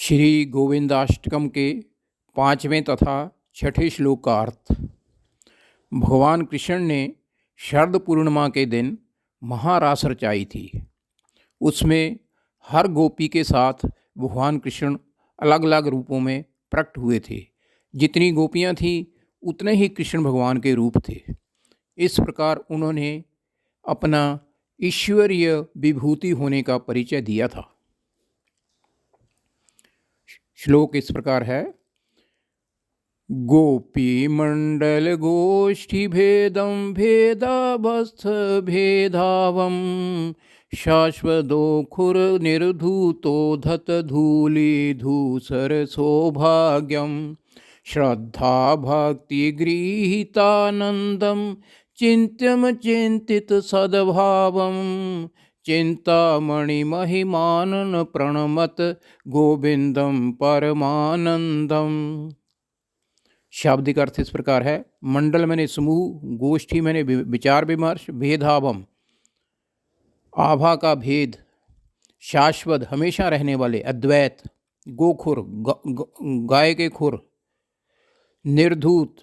श्री गोविंदाष्टकम के 5वें तथा 6ठे श्लोक का अर्थ। भगवान कृष्ण ने शरद पूर्णिमा के दिन महारास रचाई थी। उसमें हर गोपी के साथ भगवान कृष्ण अलग अलग रूपों में प्रकट हुए थे। जितनी गोपियां थीं उतने ही कृष्ण भगवान के रूप थे। इस प्रकार उन्होंने अपना ईश्वरीय विभूति होने का परिचय दिया था। श्लोक इस प्रकार है। गोपी मंडल गोष्ठी भेदम भेदावस्थ भेदावम शाश्वतोखुर निर्धूतो धत धूली धूसर सौभाग्यम श्रद्धा भक्ति गृहीतानंदम चिंत्यम चिंतित सद्भावम चिंतामणि महिमानन प्रणमत गोविंदम परमानंदम। शाब्दिक अर्थ इस प्रकार है। मंडल मैंने समूह, गोष्ठी मैंने विचार विमर्श, भेदावम आभा का भेद, शाश्वत हमेशा रहने वाले अद्वैत, गोखुर गाय के खुर, निर्धूत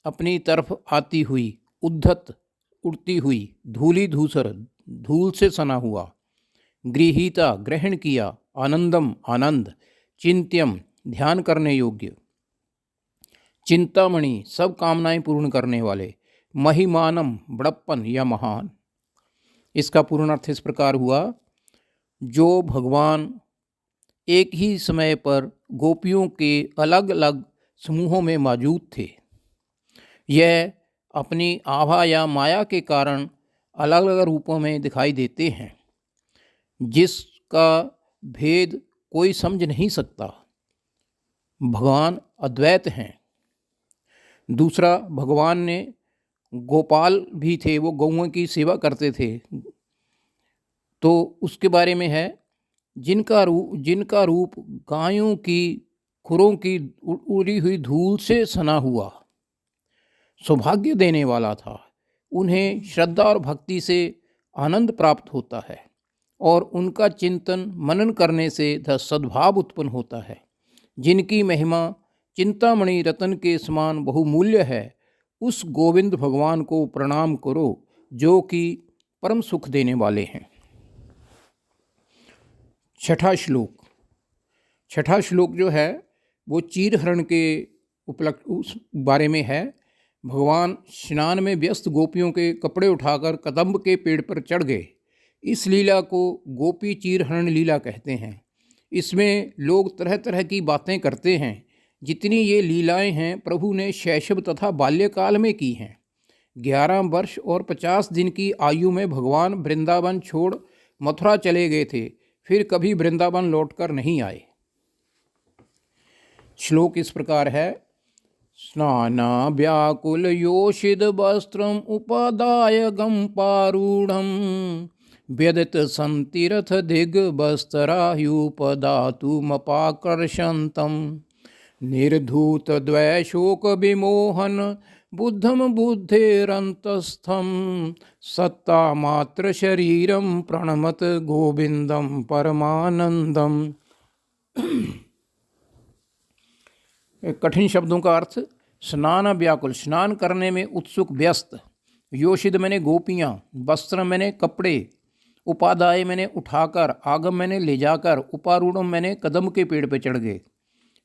अपनी तरफ आती हुई, उद्धत उड़ती हुई, धूली धूसर धूल से सना हुआ, गृहीता ग्रहण किया, आनंदम आनंद, चिंत्यम ध्यान करने योग्य, चिंतामणि सब कामनाएं पूर्ण करने वाले, महिमानम बड़प्पन या महान। इसका पूर्ण अर्थ इस प्रकार हुआ। जो भगवान एक ही समय पर गोपियों के अलग अलग समूहों में मौजूद थे, यह अपनी आभा या माया के कारण अलग अलग रूपों में दिखाई देते हैं, जिसका भेद कोई समझ नहीं सकता। भगवान अद्वैत हैं। दूसरा, भगवान ने गोपाल भी थे, वो गौओं की सेवा करते थे। तो उसके बारे में है, जिनका रूप गायों की खुरों की उड़ी हुई धूल से सना हुआ, सौभाग्य देने वाला था। उन्हें श्रद्धा और भक्ति से आनंद प्राप्त होता है और उनका चिंतन मनन करने से सद्भाव उत्पन्न होता है। जिनकी महिमा चिंतामणि रतन के समान बहुमूल्य है, उस गोविंद भगवान को प्रणाम करो जो कि परम सुख देने वाले हैं। छठा श्लोक जो है वो चीरहरण के उस बारे में है। भगवान स्नान में व्यस्त गोपियों के कपड़े उठाकर कदम्ब के पेड़ पर चढ़ गए। इस लीला को गोपी चीरहरण लीला कहते हैं। इसमें लोग तरह तरह की बातें करते हैं। जितनी ये लीलाएं हैं प्रभु ने शैशव तथा बाल्यकाल में की हैं। 11 वर्ष और 50 दिन की आयु में भगवान वृंदावन छोड़ मथुरा चले गए थे, फिर कभी वृंदावन लौटकर नहीं आए। श्लोक इस प्रकार है। स्नाना व्याकुल योषिद वस्त्रम उपादाय गम्पारूढ़म व्यदित संतिरथ दिग्बस्तराह्युपदातुमपाकर्षन्तम निर्धूत द्वैशोक विमोहन बुद्धम बुद्धेरन्तस्थम सत्ता मात्र शरीरम प्रणमत गोविंदम परमानंदम। कठिन शब्दों का अर्थ। स्नान व्याकुल स्नान करने में उत्सुक व्यस्त, योषिद मैंने गोपियाँ, वस्त्र मैंने कपड़े, उपादाय मैंने उठाकर, आगम मैंने ले जाकर, उपारूढ़म मैंने कदम के पेड़ पर चढ़ गए,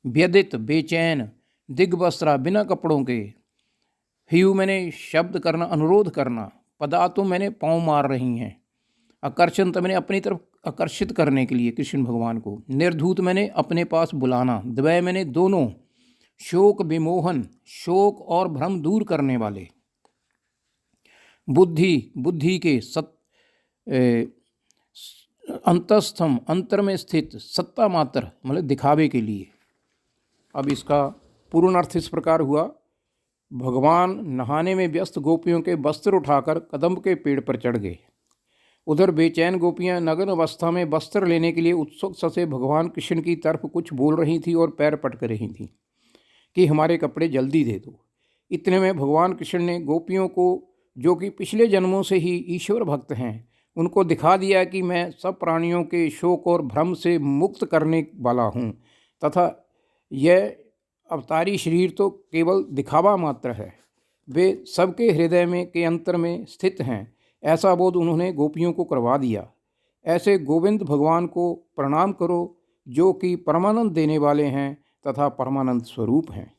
व्यदित बेचैन, दिग्वस्त्रा बिना कपड़ों के, ह्यू मैंने शब्द करना अनुरोध करना, पदातु मैंने पाँव मार रही हैं, आकर्षण मैंने अपनी तरफ आकर्षित करने के लिए कृष्ण भगवान को, निर्धूत मैंने अपने पास बुलाना, द्वय मैंने दोनों, शोक विमोहन शोक और भ्रम दूर करने वाले, बुद्धि के अंतस्थम अंतर में स्थित, सत्ता मात्र मतलब दिखावे के लिए। अब इसका पूर्ण अर्थ इस प्रकार हुआ। भगवान नहाने में व्यस्त गोपियों के वस्त्र उठाकर कदम्ब के पेड़ पर चढ़ गए। उधर बेचैन गोपियां नग्न अवस्था में वस्त्र लेने के लिए उत्सुक से भगवान कृष्ण की तरफ कुछ बोल रही थी और पैर पटक रही थी कि हमारे कपड़े जल्दी दे दो। इतने में भगवान कृष्ण ने गोपियों को, जो कि पिछले जन्मों से ही ईश्वर भक्त हैं, उनको दिखा दिया कि मैं सब प्राणियों के शोक और भ्रम से मुक्त करने वाला हूँ। तथा यह अवतारी शरीर तो केवल दिखावा मात्र है, वे सबके हृदय में के अंतर में स्थित हैं, ऐसा बोध उन्होंने गोपियों को करवा दिया। ऐसे गोविंद भगवान को प्रणाम करो, जो कि परमानंद देने वाले हैं तथा परमानंद स्वरूप हैं।